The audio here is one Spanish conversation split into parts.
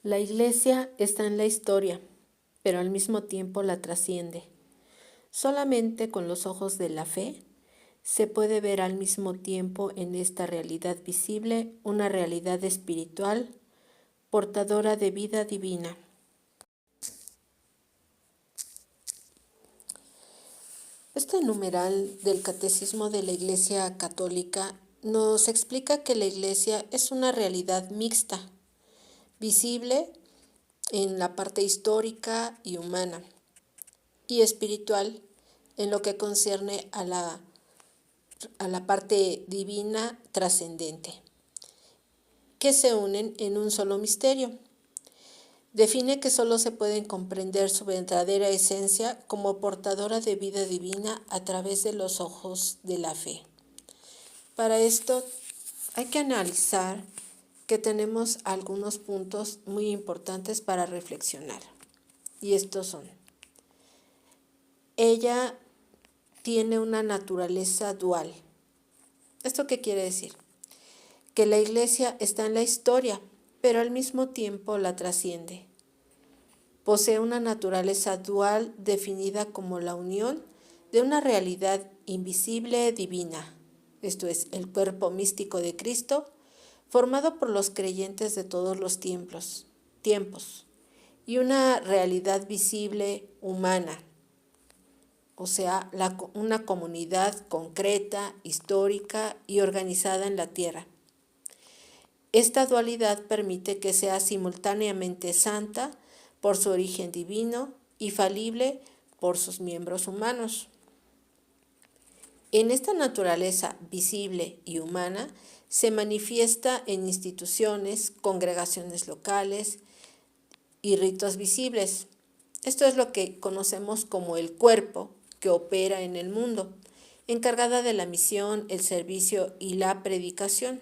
La Iglesia está en la historia, pero al mismo tiempo la trasciende. Solamente con los ojos de la fe se puede ver al mismo tiempo en esta realidad visible una realidad espiritual portadora de vida divina. Este numeral del Catecismo de la Iglesia Católica nos explica que la Iglesia es una realidad mixta, visible en la parte histórica y humana, y espiritual en lo que concierne a la parte divina trascendente, que se unen en un solo misterio. Define que solo se pueden comprender su verdadera esencia como portadora de vida divina a través de los ojos de la fe. Para esto hay que analizar que tenemos algunos puntos muy importantes para reflexionar. Y estos son: ella tiene una naturaleza dual. ¿Esto qué quiere decir? Que la Iglesia está en la historia, pero al mismo tiempo la trasciende. Posee una naturaleza dual definida como la unión de una realidad invisible divina, esto es, el cuerpo místico de Cristo, formado por los creyentes de todos los tiempos, y una realidad visible humana, o sea, una comunidad concreta, histórica y organizada en la tierra. Esta dualidad permite que sea simultáneamente santa por su origen divino y falible por sus miembros humanos. En esta naturaleza visible y humana se manifiesta en instituciones, congregaciones locales y ritos visibles. Esto es lo que conocemos como el cuerpo que opera en el mundo, encargada de la misión, el servicio y la predicación.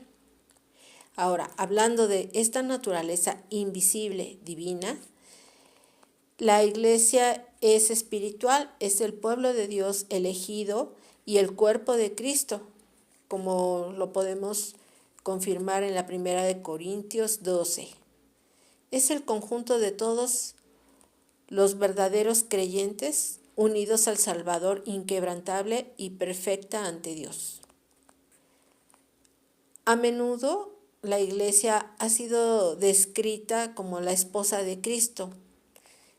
Ahora, hablando de esta naturaleza invisible divina, la Iglesia es espiritual, es el pueblo de Dios elegido y el cuerpo de Cristo, como lo podemos confirmar en la primera de Corintios 12. Es el conjunto de todos los verdaderos creyentes unidos al Salvador inquebrantable y perfecta ante Dios. A menudo la Iglesia ha sido descrita como la esposa de Cristo.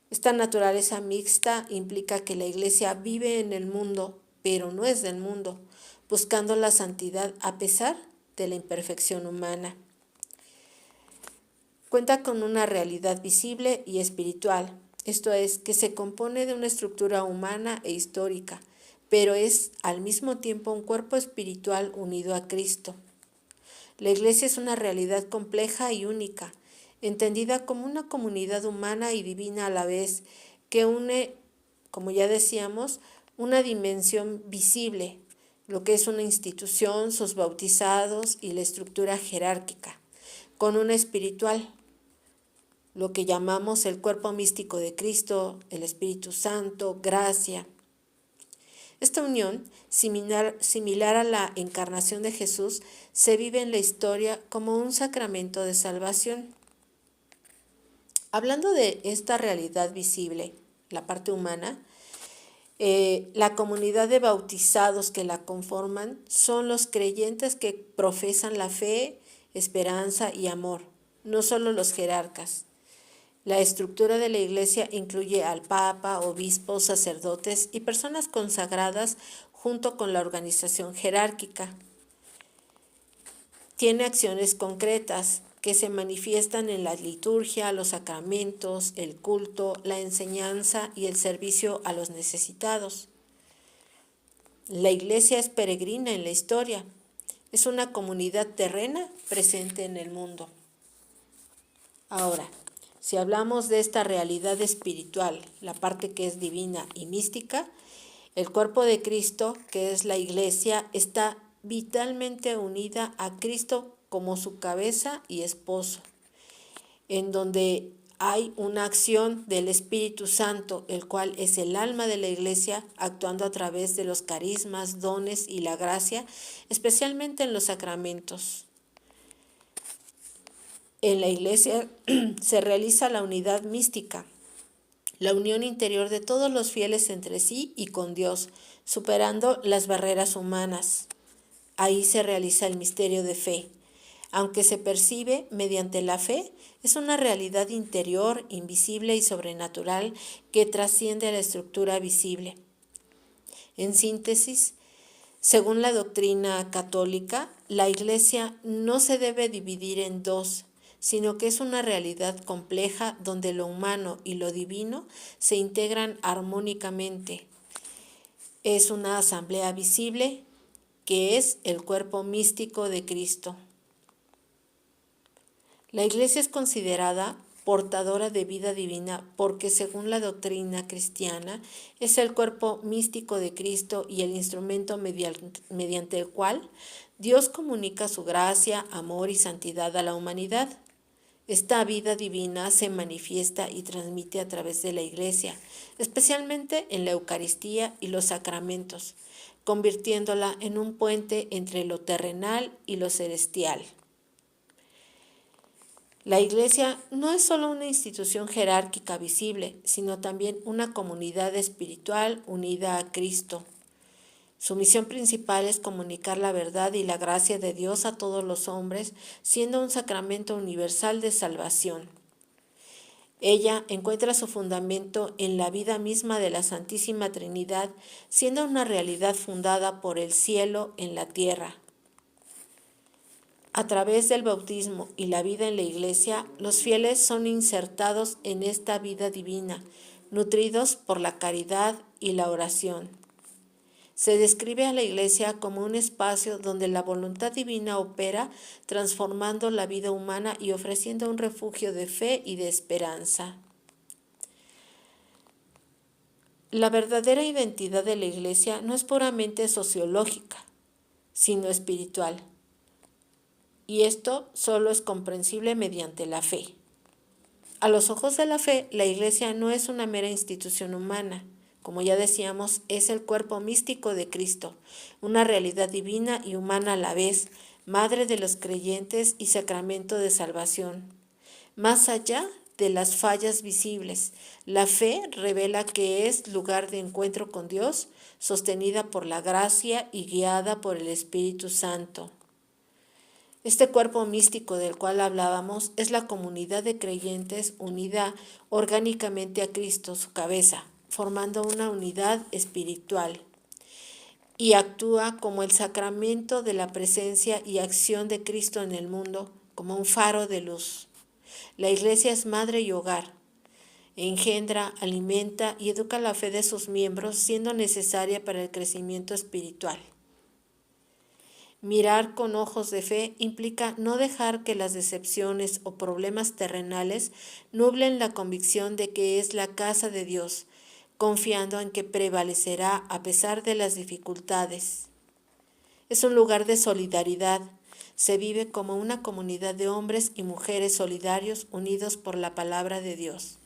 Esta naturaleza mixta implica que la Iglesia vive en el mundo, pero no es del mundo, buscando la santidad a pesar de la imperfección humana. Cuenta con una realidad visible y espiritual, esto es, que se compone de una estructura humana e histórica, pero es al mismo tiempo un cuerpo espiritual unido a Cristo. La Iglesia es una realidad compleja y única, entendida como una comunidad humana y divina a la vez, que une, como ya decíamos, una dimensión visible, lo que es una institución, sus bautizados y la estructura jerárquica, con una espiritual, lo que llamamos el cuerpo místico de Cristo, el Espíritu Santo, gracia. Esta unión, similar a la encarnación de Jesús, se vive en la historia como un sacramento de salvación. Hablando de esta realidad visible, la parte humana, la comunidad de bautizados que la conforman son los creyentes que profesan la fe, esperanza y amor, no solo los jerarcas. La estructura de la Iglesia incluye al Papa, obispos, sacerdotes y personas consagradas junto con la organización jerárquica. Tiene acciones concretas que se manifiestan en la liturgia, los sacramentos, el culto, la enseñanza y el servicio a los necesitados. La Iglesia es peregrina en la historia. Es una comunidad terrena presente en el mundo. Ahora, si hablamos de esta realidad espiritual, la parte que es divina y mística, el cuerpo de Cristo, que es la Iglesia, está vitalmente unida a Cristo como su cabeza y esposo, en donde hay una acción del Espíritu Santo, el cual es el alma de la Iglesia, actuando a través de los carismas, dones y la gracia, especialmente en los sacramentos. En la Iglesia se realiza la unidad mística, la unión interior de todos los fieles entre sí y con Dios, superando las barreras humanas. Ahí se realiza el misterio de fe. Aunque se percibe mediante la fe, es una realidad interior, invisible y sobrenatural que trasciende a la estructura visible. En síntesis, según la doctrina católica, la Iglesia no se debe dividir en dos, sino que es una realidad compleja donde lo humano y lo divino se integran armónicamente. Es una asamblea visible que es el cuerpo místico de Cristo. La Iglesia es considerada portadora de vida divina porque, según la doctrina cristiana, es el cuerpo místico de Cristo y el instrumento mediante el cual Dios comunica su gracia, amor y santidad a la humanidad. Esta vida divina se manifiesta y transmite a través de la Iglesia, especialmente en la Eucaristía y los sacramentos, convirtiéndola en un puente entre lo terrenal y lo celestial. La Iglesia no es solo una institución jerárquica visible, sino también una comunidad espiritual unida a Cristo. Su misión principal es comunicar la verdad y la gracia de Dios a todos los hombres, siendo un sacramento universal de salvación. Ella encuentra su fundamento en la vida misma de la Santísima Trinidad, siendo una realidad fundada por el cielo en la tierra. A través del bautismo y la vida en la Iglesia, los fieles son insertados en esta vida divina, nutridos por la caridad y la oración. Se describe a la Iglesia como un espacio donde la voluntad divina opera, transformando la vida humana y ofreciendo un refugio de fe y de esperanza. La verdadera identidad de la Iglesia no es puramente sociológica, sino espiritual. Y esto solo es comprensible mediante la fe. A los ojos de la fe, la Iglesia no es una mera institución humana. Como ya decíamos, es el cuerpo místico de Cristo, una realidad divina y humana a la vez, madre de los creyentes y sacramento de salvación. Más allá de las fallas visibles, la fe revela que es lugar de encuentro con Dios, sostenida por la gracia y guiada por el Espíritu Santo. Este cuerpo místico del cual hablábamos es la comunidad de creyentes unida orgánicamente a Cristo, su cabeza, formando una unidad espiritual, y actúa como el sacramento de la presencia y acción de Cristo en el mundo, como un faro de luz. La Iglesia es madre y hogar. Engendra, alimenta y educa la fe de sus miembros, siendo necesaria para el crecimiento espiritual. Mirar con ojos de fe implica no dejar que las decepciones o problemas terrenales nublen la convicción de que es la casa de Dios, confiando en que prevalecerá a pesar de las dificultades. Es un lugar de solidaridad. Se vive como una comunidad de hombres y mujeres solidarios unidos por la palabra de Dios.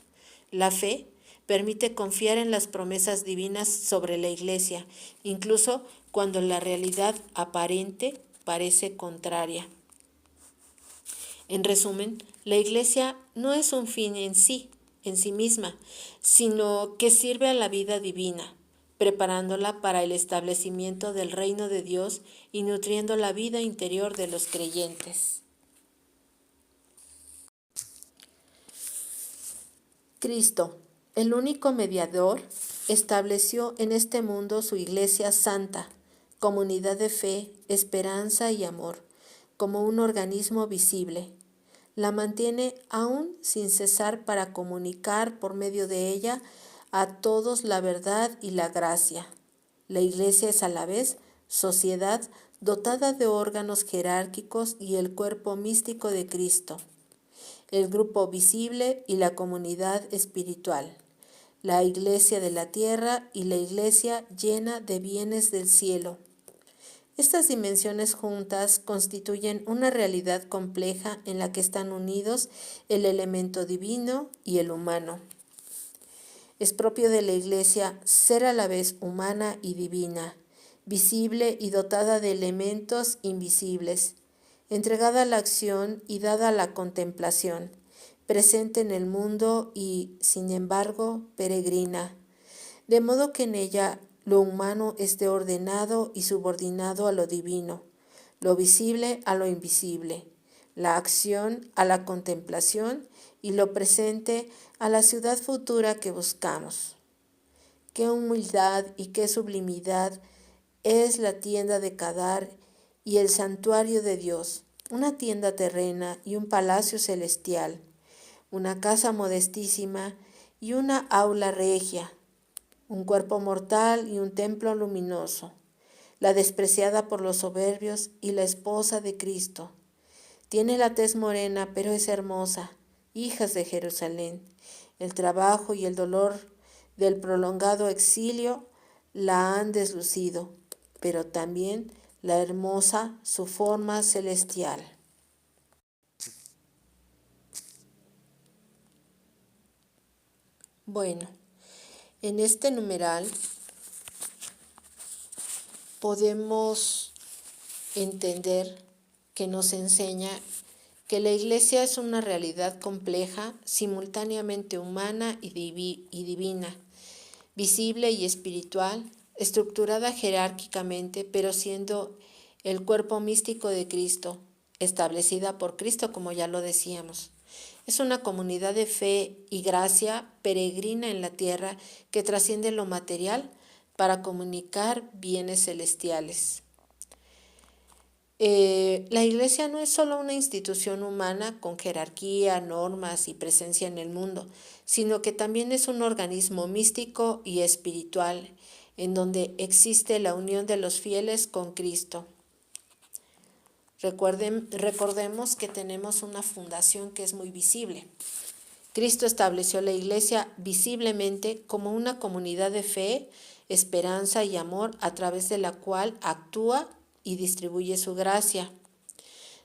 La fe permite confiar en las promesas divinas sobre la Iglesia, incluso cuando la realidad aparente parece contraria. En resumen, la Iglesia no es un fin en sí misma, sino que sirve a la vida divina, preparándola para el establecimiento del reino de Dios y nutriendo la vida interior de los creyentes. Cristo, el único mediador, estableció en este mundo su Iglesia santa, comunidad de fe, esperanza y amor, como un organismo visible. La mantiene aún sin cesar para comunicar por medio de ella a todos la verdad y la gracia. La Iglesia es a la vez sociedad dotada de órganos jerárquicos y el cuerpo místico de Cristo, el grupo visible y la comunidad espiritual, la Iglesia de la tierra y la Iglesia llena de bienes del cielo. Estas dimensiones juntas constituyen una realidad compleja en la que están unidos el elemento divino y el humano. Es propio de la Iglesia ser a la vez humana y divina, visible y dotada de elementos invisibles. entregada a la acción y dada a la contemplación, presente en el mundo y, sin embargo, peregrina, de modo que en ella lo humano esté ordenado y subordinado a lo divino, lo visible a lo invisible, la acción a la contemplación y lo presente a la ciudad futura que buscamos. Qué humildad y qué sublimidad es la tienda de Kedar y el santuario de Dios, una tienda terrena y un palacio celestial, una casa modestísima y una aula regia, un cuerpo mortal y un templo luminoso, la despreciada por los soberbios y la esposa de Cristo. Tiene la tez morena, pero es hermosa, hijas de Jerusalén. El trabajo y el dolor del prolongado exilio la han deslucido, pero también la hermosa su forma celestial. Bueno, en este numeral podemos entender que nos enseña que la Iglesia es una realidad compleja, simultáneamente humana y divina, visible y espiritual, estructurada jerárquicamente, pero siendo el cuerpo místico de Cristo, establecida por Cristo, como ya lo decíamos. Es una comunidad de fe y gracia peregrina en la tierra que trasciende lo material para comunicar bienes celestiales. La Iglesia no es solo una institución humana con jerarquía, normas y presencia en el mundo, sino que también es un organismo místico y espiritual, en donde existe la unión de los fieles con Cristo. Recordemos que tenemos una fundación que es muy visible. Cristo estableció la Iglesia visiblemente como una comunidad de fe, esperanza y amor a través de la cual actúa y distribuye su gracia.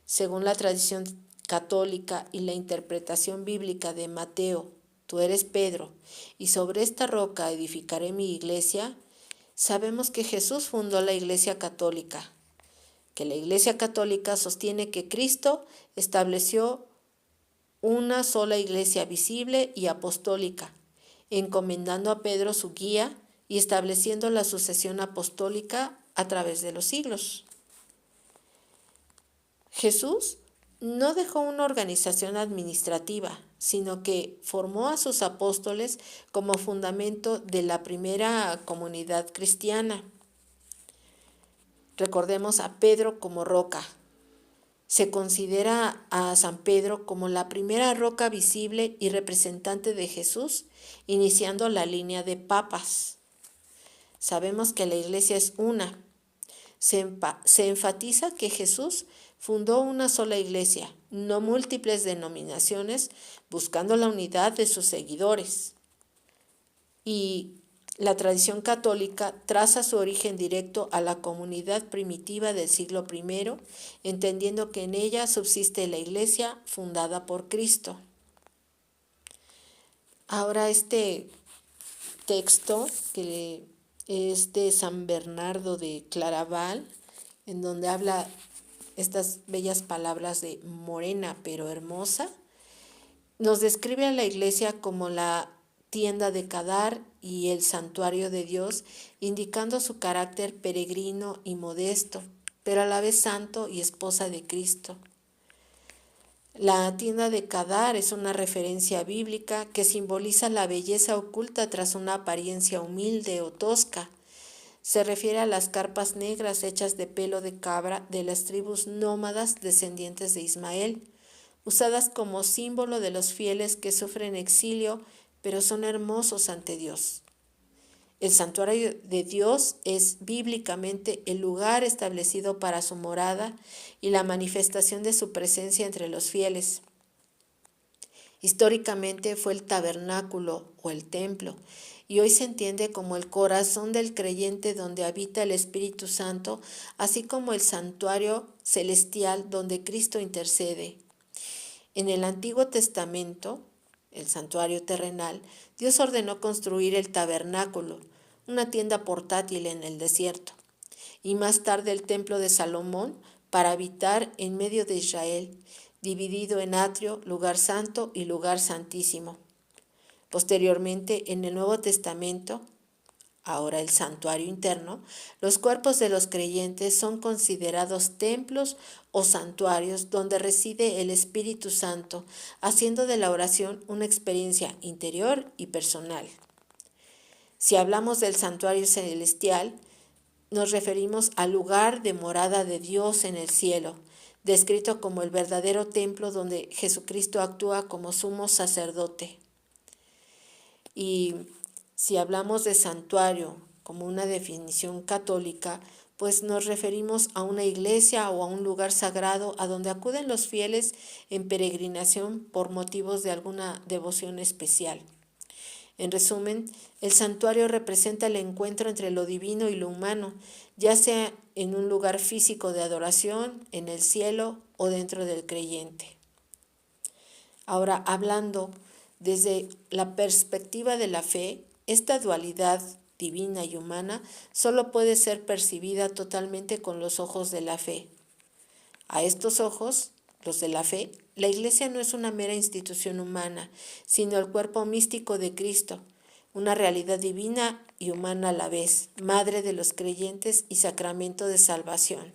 Según la tradición católica y la interpretación bíblica de Mateo, tú eres Pedro, y sobre esta roca edificaré mi iglesia, sabemos que Jesús fundó la Iglesia Católica, que la Iglesia Católica sostiene que Cristo estableció una sola iglesia visible y apostólica, encomendando a Pedro su guía y estableciendo la sucesión apostólica a través de los siglos. Jesús no dejó una organización administrativa, sino que formó a sus apóstoles como fundamento de la primera comunidad cristiana. Recordemos a Pedro como roca. Se considera a San Pedro como la primera roca visible y representante de Jesús, iniciando la línea de papas. Sabemos que la iglesia es una. Se enfatiza que Jesús fundó una sola iglesia, no múltiples denominaciones, buscando la unidad de sus seguidores. Y la tradición católica traza su origen directo a la comunidad primitiva del siglo I, entendiendo que en ella subsiste la iglesia fundada por Cristo. Ahora este texto, que es de San Bernardo de Claraval, en donde habla estas bellas palabras de morena pero hermosa, nos describe a la iglesia como la tienda de Kedar y el santuario de Dios, indicando su carácter peregrino y modesto, pero a la vez santo y esposa de Cristo. La tienda de Kedar es una referencia bíblica que simboliza la belleza oculta tras una apariencia humilde o tosca. Se refiere a las carpas negras hechas de pelo de cabra de las tribus nómadas descendientes de Ismael, usadas como símbolo de los fieles que sufren exilio, pero son hermosos ante Dios. El santuario de Dios es bíblicamente el lugar establecido para su morada y la manifestación de su presencia entre los fieles. Históricamente fue el tabernáculo o el templo, y hoy se entiende como el corazón del creyente donde habita el Espíritu Santo, así como el santuario celestial donde Cristo intercede. En el Antiguo Testamento, el santuario terrenal, Dios ordenó construir el tabernáculo, una tienda portátil en el desierto, y más tarde el templo de Salomón para habitar en medio de Israel, dividido en atrio, lugar santo y lugar santísimo. Posteriormente, en el Nuevo Testamento, ahora el santuario interno, los cuerpos de los creyentes son considerados templos o santuarios donde reside el Espíritu Santo, haciendo de la oración una experiencia interior y personal. Si hablamos del santuario celestial, nos referimos al lugar de morada de Dios en el cielo, descrito como el verdadero templo donde Jesucristo actúa como sumo sacerdote. Y si hablamos de santuario como una definición católica, pues nos referimos a una iglesia o a un lugar sagrado a donde acuden los fieles en peregrinación por motivos de alguna devoción especial. En resumen, el santuario representa el encuentro entre lo divino y lo humano, ya sea en un lugar físico de adoración, en el cielo o dentro del creyente. Ahora, hablando desde la perspectiva de la fe, esta dualidad divina y humana solo puede ser percibida totalmente con los ojos de la fe. A estos ojos, los de la fe, la Iglesia no es una mera institución humana, sino el cuerpo místico de Cristo, una realidad divina y humana a la vez, madre de los creyentes y sacramento de salvación.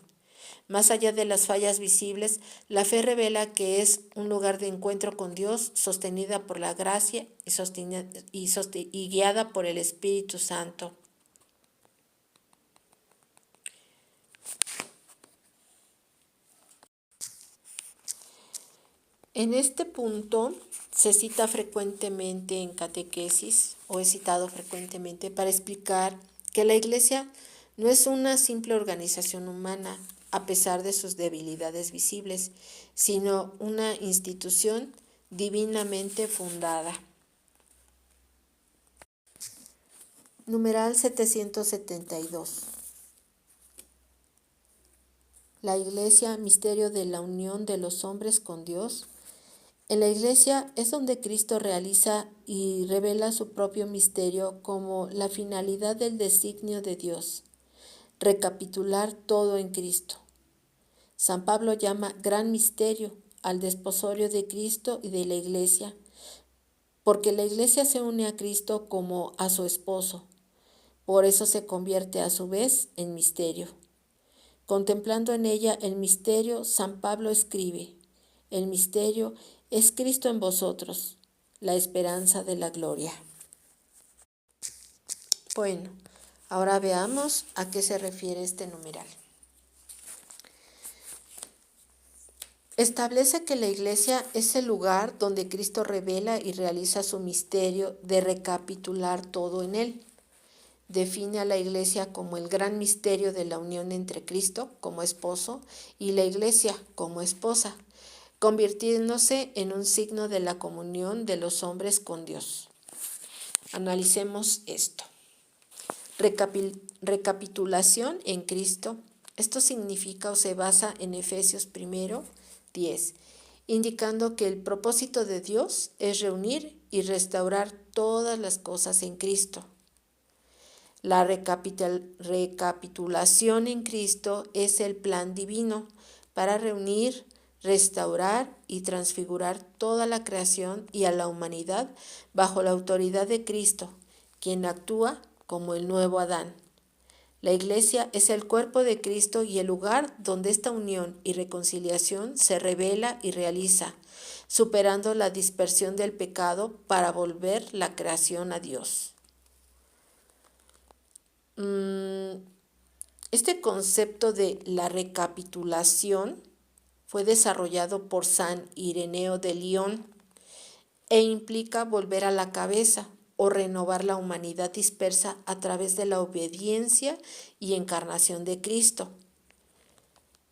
Más allá de las fallas visibles, la fe revela que es un lugar de encuentro con Dios, sostenida por la gracia y guiada por el Espíritu Santo. En este punto se cita frecuentemente en catequesis, o he citado frecuentemente, para explicar que la Iglesia no es una simple organización humana, a pesar de sus debilidades visibles, sino una institución divinamente fundada. Numeral 772. La Iglesia, misterio de la unión de los hombres con Dios. En la Iglesia es donde Cristo realiza y revela su propio misterio como la finalidad del designio de Dios. Recapitular todo en Cristo. San Pablo llama gran misterio al desposorio de Cristo y de la Iglesia, porque la Iglesia se une a Cristo como a su esposo. Por eso se convierte a su vez en misterio. Contemplando en ella el misterio, San Pablo escribe: el misterio es Cristo en vosotros, la esperanza de la gloria. Bueno, ahora veamos a qué se refiere este numeral. Establece que la Iglesia es el lugar donde Cristo revela y realiza su misterio de recapitular todo en él. Define a la Iglesia como el gran misterio de la unión entre Cristo como esposo y la Iglesia como esposa, convirtiéndose en un signo de la comunión de los hombres con Dios. Analicemos esto. Recapitulación en Cristo. Esto significa o se basa en Efesios 1:10, indicando que el propósito de Dios es reunir y restaurar todas las cosas en Cristo. La recapitulación en Cristo es el plan divino para reunir, restaurar y transfigurar toda la creación y a la humanidad bajo la autoridad de Cristo, quien actúa como el nuevo Adán. La Iglesia es el cuerpo de Cristo y el lugar donde esta unión y reconciliación se revela y realiza, superando la dispersión del pecado para volver la creación a Dios. Este concepto de la recapitulación fue desarrollado por San Ireneo de León e implica volver a la cabeza o renovar la humanidad dispersa a través de la obediencia y encarnación de Cristo.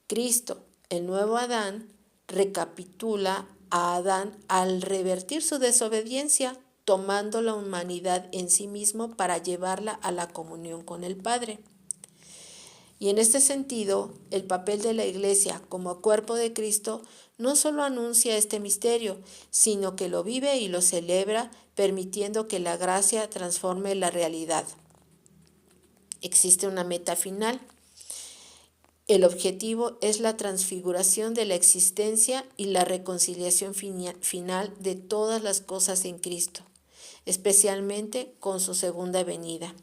Cristo, el nuevo Adán, recapitula a Adán al revertir su desobediencia, tomando la humanidad en sí mismo para llevarla a la comunión con el Padre. Y en este sentido, el papel de la Iglesia como cuerpo de Cristo no solo anuncia este misterio, sino que lo vive y lo celebra, permitiendo que la gracia transforme la realidad. Existe una meta final. El objetivo es la transfiguración de la existencia y la reconciliación final de todas las cosas en Cristo, especialmente con su segunda venida.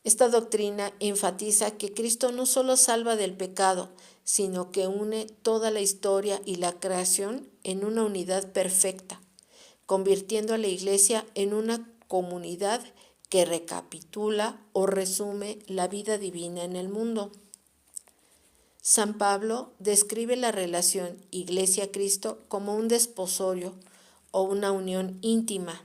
Esta doctrina enfatiza que Cristo no solo salva del pecado, sino que une toda la historia y la creación en una unidad perfecta, convirtiendo a la Iglesia en una comunidad que recapitula o resume la vida divina en el mundo. San Pablo describe la relación Iglesia-Cristo como un desposorio o una unión íntima,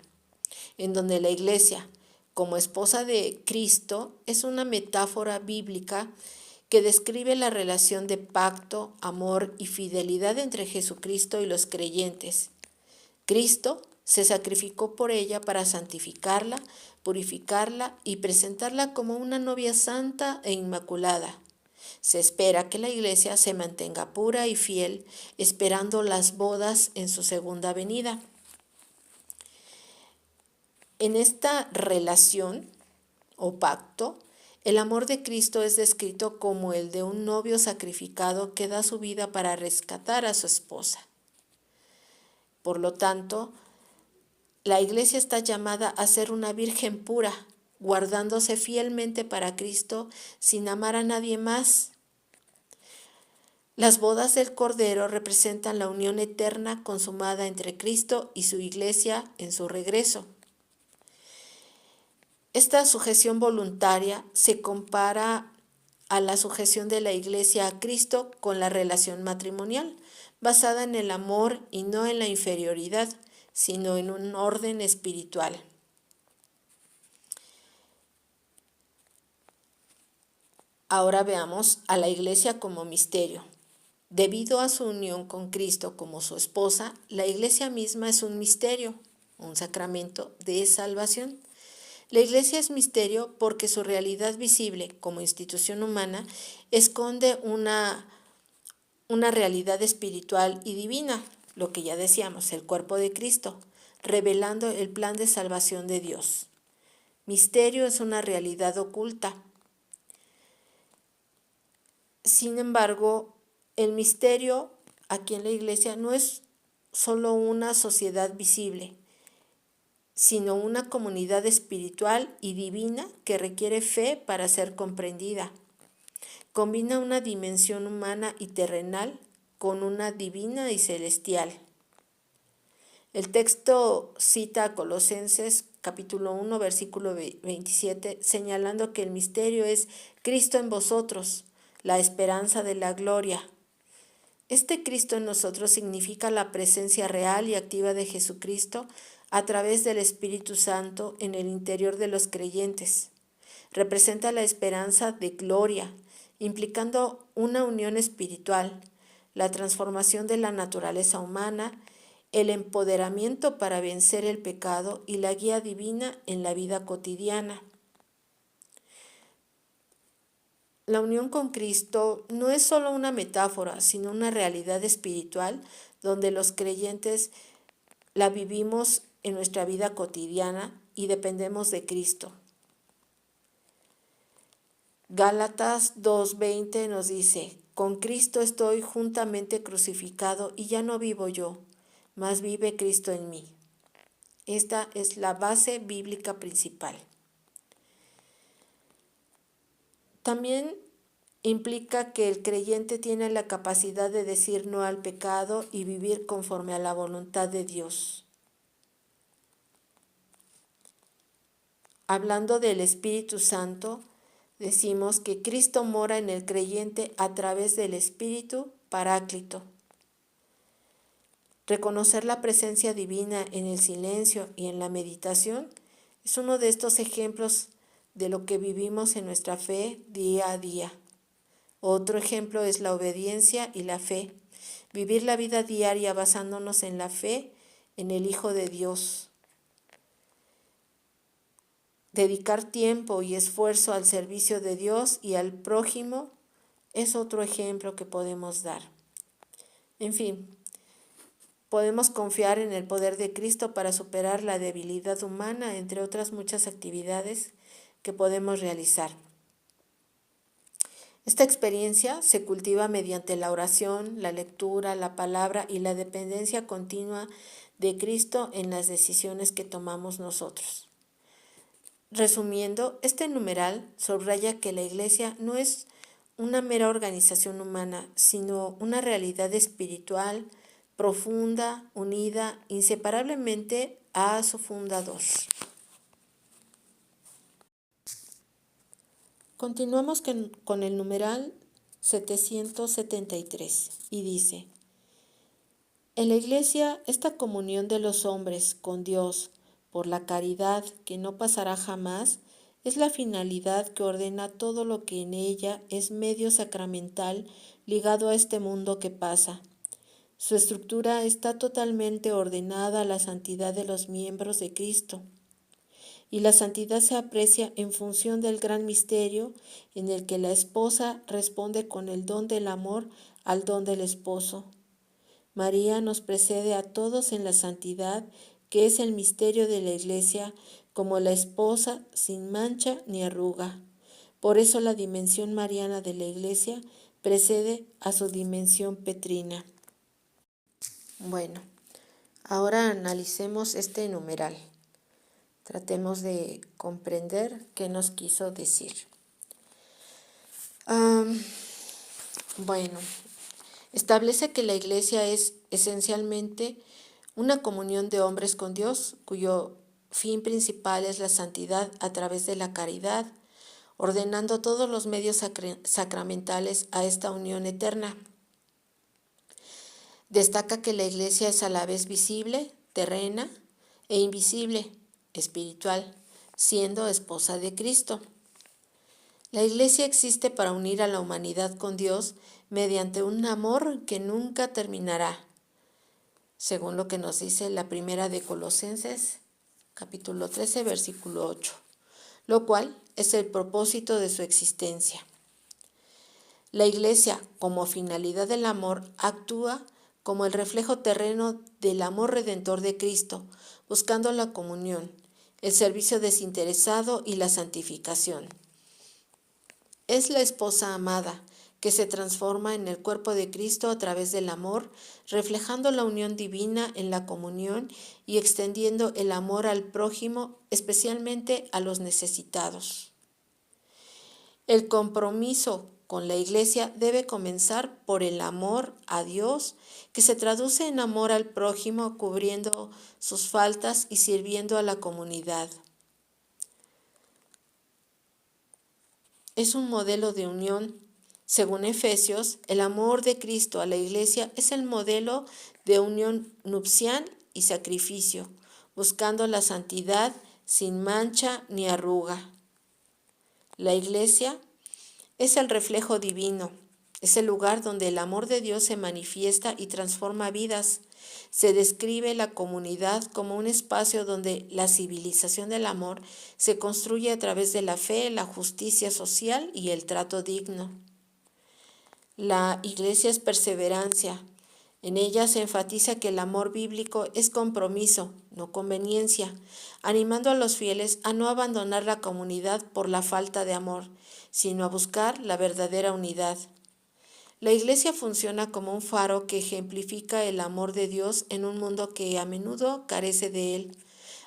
en donde la Iglesia, como esposa de Cristo, es una metáfora bíblica que describe la relación de pacto, amor y fidelidad entre Jesucristo y los creyentes. Cristo se sacrificó por ella para santificarla, purificarla y presentarla como una novia santa e inmaculada. Se espera que la Iglesia se mantenga pura y fiel, esperando las bodas en su segunda venida. En esta relación o pacto, el amor de Cristo es descrito como el de un novio sacrificado que da su vida para rescatar a su esposa. Por lo tanto, la Iglesia está llamada a ser una virgen pura, guardándose fielmente para Cristo sin amar a nadie más. Las bodas del Cordero representan la unión eterna consumada entre Cristo y su Iglesia en su regreso. Esta sujeción voluntaria se compara a la sujeción de la Iglesia a Cristo con la relación matrimonial, basada en el amor y no en la inferioridad, sino en un orden espiritual. Ahora veamos a la Iglesia como misterio. Debido a su unión con Cristo como su esposa, la Iglesia misma es un misterio, un sacramento de salvación. La Iglesia es misterio porque su realidad visible como institución humana esconde una realidad espiritual y divina, lo que ya decíamos, el cuerpo de Cristo, revelando el plan de salvación de Dios. Misterio es una realidad oculta. Sin embargo, el misterio aquí en la Iglesia no es solo una sociedad visible, sino una comunidad espiritual y divina que requiere fe para ser comprendida. Combina una dimensión humana y terrenal con una divina y celestial. El texto cita a Colosenses capítulo 1, versículo 27, señalando que el misterio es Cristo en vosotros, la esperanza de la gloria. Este Cristo en nosotros significa la presencia real y activa de Jesucristo a través del Espíritu Santo en el interior de los creyentes. Representa la esperanza de gloria, implicando una unión espiritual, la transformación de la naturaleza humana, el empoderamiento para vencer el pecado y la guía divina en la vida cotidiana. La unión con Cristo no es solo una metáfora, sino una realidad espiritual donde los creyentes la vivimos en nuestra vida cotidiana y dependemos de Cristo. Gálatas 2:20 nos dice, con Cristo estoy juntamente crucificado y ya no vivo yo, mas vive Cristo en mí. Esta es la base bíblica principal. También implica que el creyente tiene la capacidad de decir no al pecado y vivir conforme a la voluntad de Dios. Hablando del Espíritu Santo, decimos que Cristo mora en el creyente a través del Espíritu Paráclito. Reconocer la presencia divina en el silencio y en la meditación es uno de estos ejemplos de lo que vivimos en nuestra fe día a día. Otro ejemplo es la obediencia y la fe. Vivir la vida diaria basándonos en la fe en el Hijo de Dios. Dedicar tiempo y esfuerzo al servicio de Dios y al prójimo es otro ejemplo que podemos dar. En fin, podemos confiar en el poder de Cristo para superar la debilidad humana, entre otras muchas actividades que podemos realizar. Esta experiencia se cultiva mediante la oración, la lectura, la palabra y la dependencia continua de Cristo en las decisiones que tomamos nosotros. Resumiendo, este numeral subraya que la Iglesia no es una mera organización humana, sino una realidad espiritual, profunda, unida inseparablemente a su fundador. Continuamos con el numeral 773 y dice: en la Iglesia, esta comunión de los hombres con Dios por la caridad que no pasará jamás es la finalidad que ordena todo lo que en ella es medio sacramental ligado a este mundo que pasa. Su estructura está totalmente ordenada a la santidad de los miembros de Cristo, y la santidad se aprecia en función del gran misterio en el que la esposa responde con el don del amor al don del esposo. María nos precede a todos en la santidad, que es el misterio de la Iglesia, como la esposa sin mancha ni arruga. Por eso la dimensión mariana de la Iglesia precede a su dimensión petrina. Bueno, ahora analicemos este numeral. Tratemos de comprender qué nos quiso decir. Bueno, establece que la Iglesia es esencialmente una comunión de hombres con Dios, cuyo fin principal es la santidad a través de la caridad, ordenando todos los medios sacramentales a esta unión eterna. Destaca que la Iglesia es a la vez visible, terrena, e invisible, espiritual, siendo esposa de Cristo. La Iglesia existe para unir a la humanidad con Dios mediante un amor que nunca terminará, según lo que nos dice la primera de Colosenses, capítulo 13, versículo 8, lo cual es el propósito de su existencia. La Iglesia, como finalidad del amor, actúa como el reflejo terreno del amor redentor de Cristo, buscando la comunión, el servicio desinteresado y la santificación. Es la esposa amada, que se transforma en el cuerpo de Cristo a través del amor, reflejando la unión divina en la comunión y extendiendo el amor al prójimo, especialmente a los necesitados. El compromiso con la Iglesia debe comenzar por el amor a Dios, que se traduce en amor al prójimo, cubriendo sus faltas y sirviendo a la comunidad. Es un modelo de unión. Según Efesios, el amor de Cristo a la Iglesia es el modelo de unión nupcial y sacrificio, buscando la santidad sin mancha ni arruga. La Iglesia es el reflejo divino, es el lugar donde el amor de Dios se manifiesta y transforma vidas. Se describe la comunidad como un espacio donde la civilización del amor se construye a través de la fe, la justicia social y el trato digno. La Iglesia es perseverancia. En ella se enfatiza que el amor bíblico es compromiso, no conveniencia, animando a los fieles a no abandonar la comunidad por la falta de amor, sino a buscar la verdadera unidad. La Iglesia funciona como un faro que ejemplifica el amor de Dios en un mundo que a menudo carece de él,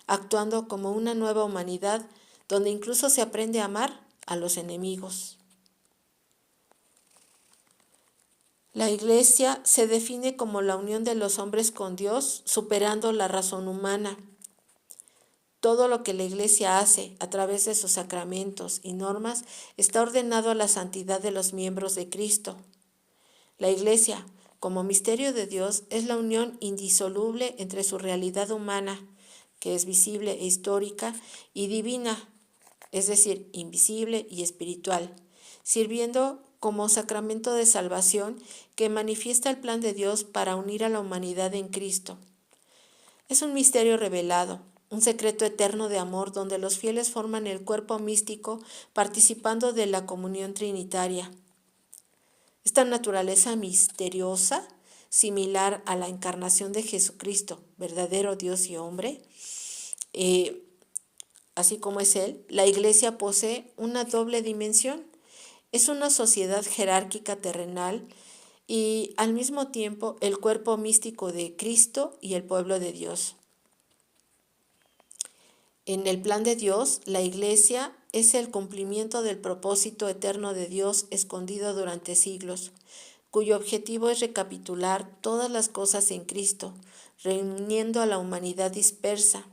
actuando como una nueva humanidad donde incluso se aprende a amar a los enemigos. La Iglesia se define como la unión de los hombres con Dios, superando la razón humana. Todo lo que la Iglesia hace a través de sus sacramentos y normas está ordenado a la santidad de los miembros de Cristo. La Iglesia, como misterio de Dios, es la unión indisoluble entre su realidad humana, que es visible e histórica, y divina, es decir, invisible y espiritual, sirviendo como sacramento de salvación que manifiesta el plan de Dios para unir a la humanidad en Cristo. Es un misterio revelado, un secreto eterno de amor donde los fieles forman el cuerpo místico participando de la comunión trinitaria. Esta naturaleza misteriosa, similar a la encarnación de Jesucristo, verdadero Dios y hombre, así como es Él, la Iglesia posee una doble dimensión. Es una sociedad jerárquica terrenal y al mismo tiempo el cuerpo místico de Cristo y el pueblo de Dios. En el plan de Dios, la Iglesia es el cumplimiento del propósito eterno de Dios escondido durante siglos, cuyo objetivo es recapitular todas las cosas en Cristo, reuniendo a la humanidad dispersa.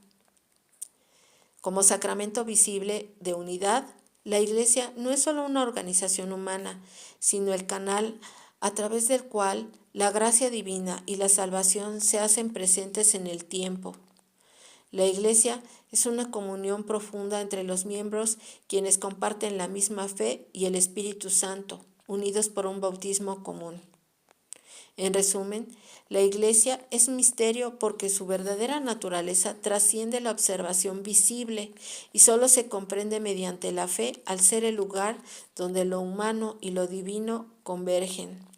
Como sacramento visible de unidad, la Iglesia no es solo una organización humana, sino el canal a través del cual la gracia divina y la salvación se hacen presentes en el tiempo. La Iglesia es una comunión profunda entre los miembros quienes comparten la misma fe y el Espíritu Santo, unidos por un bautismo común. En resumen, la Iglesia es misterio porque su verdadera naturaleza trasciende la observación visible y solo se comprende mediante la fe al ser el lugar donde lo humano y lo divino convergen.